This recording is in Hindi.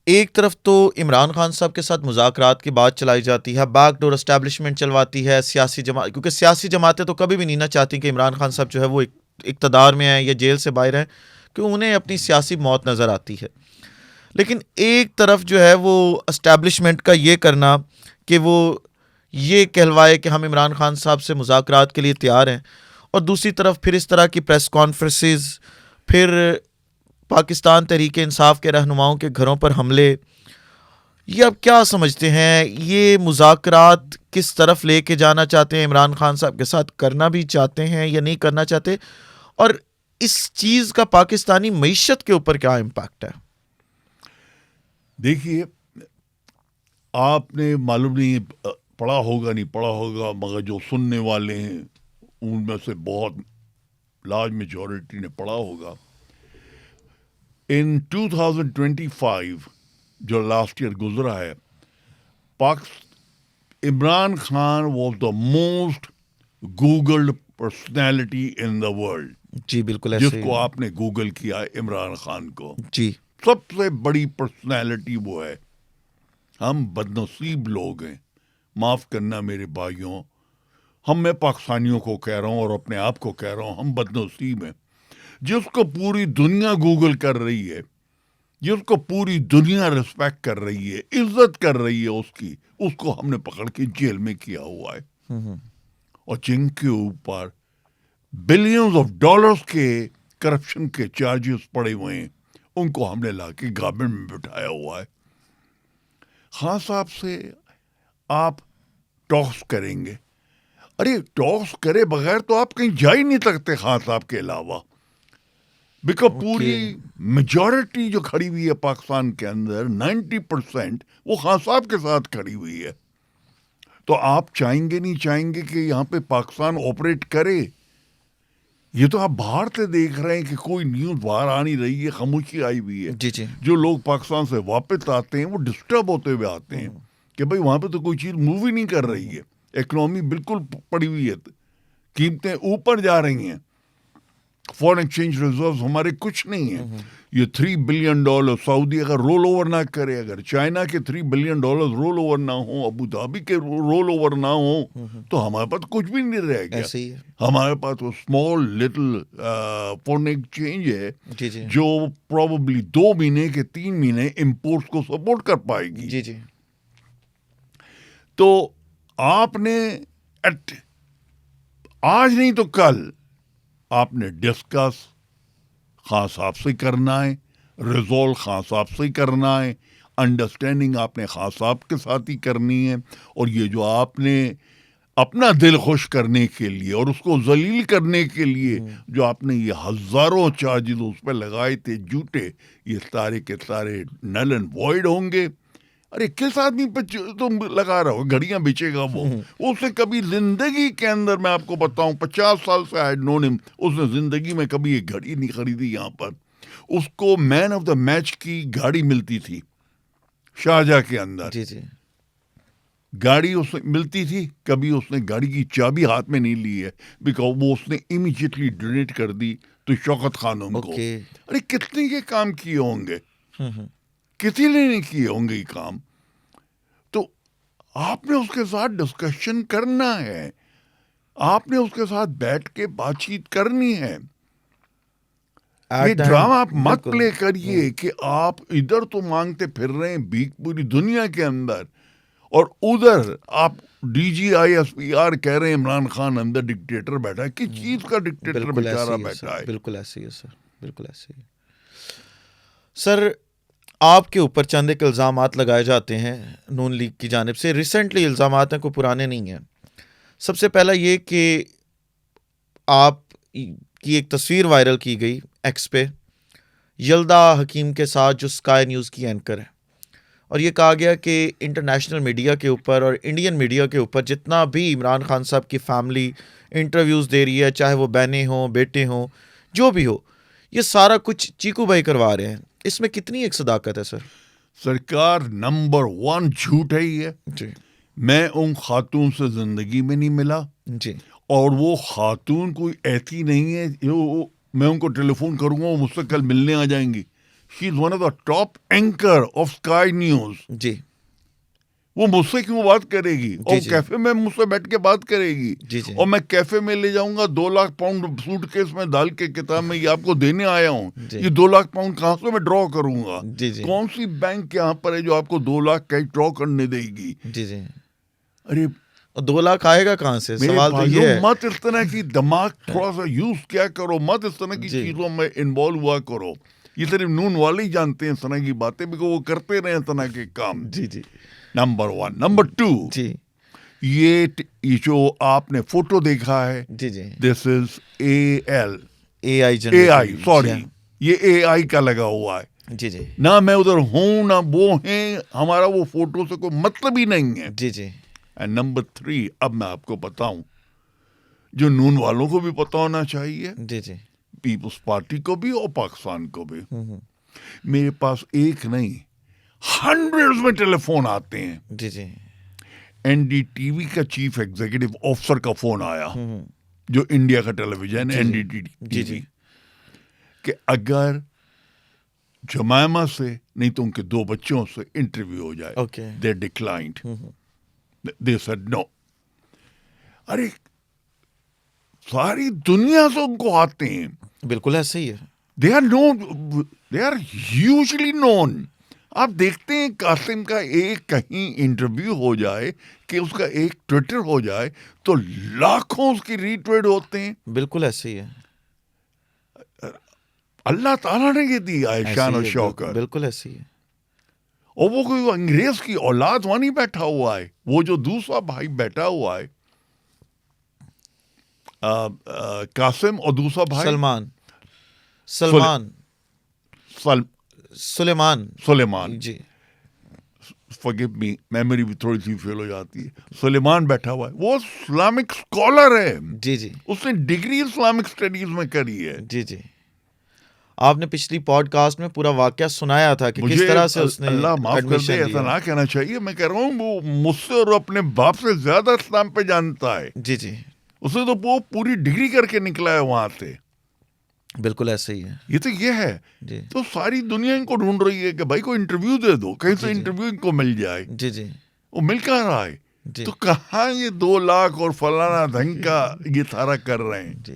एक तरफ तो इमरान खान साहब के साथ मुज़ाकरात की बात चलाई जाती है, बैकडोर एस्टैब्लिशमेंट चलवाती है सियासी जमात, क्योंकि सियासी जमातें तो कभी भी नहीं ना चाहती कि इमरान खान साहब जो है वो इक़्तिदार में है या जेल से बाहर हैं, क्योंकि उन्हें अपनी सियासी मौत नज़र आती है। लेकिन एक तरफ जो है वो एस्टैब्लिशमेंट का ये करना कि वो ये कहलवाए कि हम इमरान खान साहब से मुज़ाकरात के लिए तैयार हैं, और दूसरी तरफ फिर इस तरह की प्रेस कॉन्फ्रेंसेस, फिर पाकिस्तान तहरीक इंसाफ के रहनुमाओं के घरों पर हमले, ये अब क्या समझते हैं, ये मुज़ाकरात किस तरफ लेके जाना चाहते हैं, इमरान खान साहब के साथ करना भी चाहते हैं या नहीं करना चाहते, और इस चीज़ का पाकिस्तानी मईशत के ऊपर क्या इम्पैक्ट है? देखिए, आपने मालूम नहीं पढ़ा होगा नहीं पढ़ा होगा, मगर जो सुनने वाले हैं उनमें से बहुत लार्ज मेजॉरिटी ने पढ़ा होगा। इन 2025 जो लास्ट ईयर गुजरा है, Imran Khan was the most googled personality in the world. जी बिल्कुल ऐसे जिसको आपने गूगल किया इमरान खान को, जी सबसे बड़ी पर्सनैलिटी वो है। हम बदनसीब लोग हैं, माफ करना मेरे भाइयों, मैं पाकिस्तानियों को कह रहा हूं और अपने आप को कह रहा हूं, हम बदनसीब हैं। जिसको पूरी दुनिया गूगल कर रही है, जिसको पूरी दुनिया रिस्पेक्ट कर रही है, इज्जत कर रही है उसकी, उसको हमने पकड़ के जेल में किया हुआ है। और जिनके ऊपर बिलियंस ऑफ डॉलर्स के करप्शन के चार्जेस पड़े हुए हैं, उनको हमने लाके गवर्नमेंट में बिठाया हुआ है। खान साहब से आप टॉक्स करेंगे, अरे टॉक्स करे बगैर तो आप कहीं जा ही नहीं सकते खान साहब के अलावा, बिकॉज पूरी मेजॉरिटी जो खड़ी हुई है पाकिस्तान के अंदर 90% वो खान साहब के साथ खड़ी हुई है। तो आप चाहेंगे नहीं चाहेंगे कि यहाँ पे पाकिस्तान ऑपरेट करे? ये तो आप बाहर से देख रहे हैं कि कोई न्यूज़ बाहर आ नहीं रही है, खामोशी आई हुई है। जी जी जो लोग पाकिस्तान से वापस आते हैं वो डिस्टर्ब होते हुए आते हैं कि भाई वहां पे तो कोई चीज़ मूव ही नहीं कर रही है, इकोनॉमी बिल्कुल पड़ी हुई है, कीमतें ऊपर जा रही हैं, फॉरेन एक्सचेंज रिजर्व्स हमारे कुछ नहीं है। ये $3 बिलियन सऊदी अगर रोल ओवर ना करे, अगर चाइना के $3 बिलियन रोल ओवर ना हो, अबू धाबी के रोल ओवर ना हो, तो हमारे पास कुछ भी नहीं रह गया। ऐसे ही है। हमारे पास वो स्मॉल लिटिल फॉरेन एक्सचेंज है जी जी जो प्रोबेबली 2 महीने के 3 महीने इंपोर्ट्स को सपोर्ट कर पाएगी। जी जी तो आपने आज नहीं तो कल आपने डिस्कस खान साहब से करना है, रिजोल्व खान साहब से करना है, अंडरस्टैंडिंग आपने खान साहब के साथ ही करनी है। और ये जो आपने अपना दिल खुश करने के लिए और उसको जलील करने के लिए जो आपने ये हजारों चार्जेस उस पर लगाए थे झूठे, ये सारे के सारे नल एंड वॉइड होंगे। अरे किस आदमी पे तुम लगा रहे हो, घड़ियां बेचेगा वो? उसने कभी जिंदगी के अंदर, मैं आपको बताऊं 50 साल से आई नोन हिम, उसने जिंदगी में कभी एक घड़ी नहीं खरीदी। यहाँ पर उसको मैन ऑफ द मैच की गाड़ी मिलती थी शारजा के अंदर, जी जी गाड़ी उसने मिलती थी, कभी उसने गाड़ी की चाबी हाथ में नहीं ली है, बिकॉज वो उसने इमीडिएटली डोनेट कर दी तो शौकत खानम को। अरे कितने ये काम किए होंगे, किसी ने नहीं किए होंगे ये काम। तो आपने उसके साथ डिस्कशन करना है, आपने उसके साथ बैठ के बातचीत करनी है। ये ड्रामा आप मत प्ले करिए कि आप इधर तो मांगते फिर रहे हैं भीख पूरी दुनिया के अंदर, और उधर आप DGISPR कह रहे हैं इमरान खान अंदर डिक्टेटर बैठा है। किस चीज का डिक्टेटर बेचारा बैठा है? बिल्कुल ऐसे ही है सर, बिल्कुल ऐसे ही। सर आपके ऊपर चंद एक इल्ज़ामात लगाए जाते हैं नून लीग की जानिब से, रिसेंटली इल्ज़ामात हैं, कोई पुराने नहीं हैं। सबसे पहला ये कि आप की एक तस्वीर वायरल की गई एक्स पे यल्दा हकीम के साथ, जो स्काई न्यूज़ की एंकर है, और ये कहा गया कि इंटरनेशनल मीडिया के ऊपर और इंडियन मीडिया के ऊपर जितना भी इमरान खान साहब की फैमिली इंटरव्यूज़ दे रही है, चाहे वो बहनें हों बेटे हों जो भी हो, ये सारा कुछ चीकू भाई करवा रहे हैं। इसमें कितनी एक सदाकत है सर? सरकार नंबर 1 झूठ है ये जी। मैं उन खातून से जिंदगी में नहीं मिला जी, और वो खातून कोई ऐसी नहीं है जो मैं उनको टेलीफोन करूंगा वो मुझसे कल मिलने आ जाएंगी। She is one of the top anchor of Sky News, जी वो मुझसे क्यों बात करेगी? और जी। कैफे में मुझसे बैठ के बात करेगी, जी जी और मैं कैफे में ले जाऊंगा 2 लाख पाउंड सूटकेस में डाल के, किताब में ये आपको देने आया हूँ, जी। ये 2 लाख पाउंड कहाँ से मैं ड्रॉ करूंगा? जी जी कौन सी बैंक यहाँ पर है जो आपको 2 लाख कैश ड्रॉ करने देगी? जी जी। अरे और 2 लाख आएगा कहाँ से? मेरे सवाल तो भाइयों, ये है। मत इस तरह की दिमाग थोड़ा सा यूज क्या करो, मत इस तरह की जी। चीजों में इन्वॉल्व हुआ करो। ये सिर्फ नून वाले ही जानते हैं इस तरह की बातें, बिकॉज वो करते रहे इस तरह के काम। जी जी नंबर 1। नंबर 2, जी ये जो आपने फोटो देखा है, जी जी। This is AI AI, sorry, जी ये AI का लगा हुआ है। जी जी ना मैं उधर हूं ना वो हैं, हमारा वो फोटो से कोई मतलब ही नहीं है। जी जी एंड नंबर 3, अब मैं आपको बताऊं जो नून वालों को भी पता होना चाहिए, जी जी। पीपल्स पार्टी को भी और पाकिस्तान को भी। हम्म। मेरे पास एक नहीं, हंड्रेड्स में टेलीफोन आते हैं। जी जी एनडीटीवी का चीफ एग्जीक्यूटिव ऑफिसर का फोन आया, जो इंडिया का टेलीविजन जी, जी। एनडीटीवी, जी जी कि अगर जमायमा से नहीं तो उनके 2 बच्चों से इंटरव्यू हो जाए, okay. They declined, they said no. अरे सारी दुनिया से उनको आते हैं, बिल्कुल ऐसे ही है। They are known, they are hugely known. आप देखते हैं कासिम का एक कहीं इंटरव्यू हो जाए, कि उसका एक ट्विटर हो जाए, तो लाखों उसकी रीट्वीट होते हैं। बिल्कुल ऐसे ही है। अल्लाह ताला ने ये दिया है ऐसे शान ही और है, शौकत। बिल्कुल ऐसे ही है। और वो कोई अंग्रेज की औलाद वहां नहीं बैठा हुआ है, वो जो दूसरा भाई बैठा हुआ है, कासिम, और दूसरा भाई सलमान सुलेमान सुलेमान, जी फॉरगिव मी, मेमोरी भी थोड़ी सी फेल हो जाती है। सुलेमान बैठा हुआ है, वो इस्लामिक स्कॉलर है, जी जी उसने डिग्री इस्लामिक स्टडीज में करी है। जी जी। आपने पिछली पॉडकास्ट में पूरा वाकया सुनाया था कि किस मुझे तरह से उसने अल्लाह माफ कर दे, एडमिशन ऐसा लिया। ना कहना चाहिए। मैं कह रहा हूँ वो मुझसे और अपने बाप से ज्यादा इस्लाम पे जानता है। जी जी उसने तो वो पूरी डिग्री करके निकला है वहां से। बिल्कुल ऐसे ही है। ये है। जी तो सारी दुनिया इनको ढूंढ रही है कि भाई को इंटरव्यू दे दो, कहीं से जी, जी। इंटरव्यू इनको मिल जाए। जी जी वो मिल कहाँ रहा है? जी तो कहाँ ये 2 लाख और फलाना ढंग का ये सारा कर रहे हैं? जी।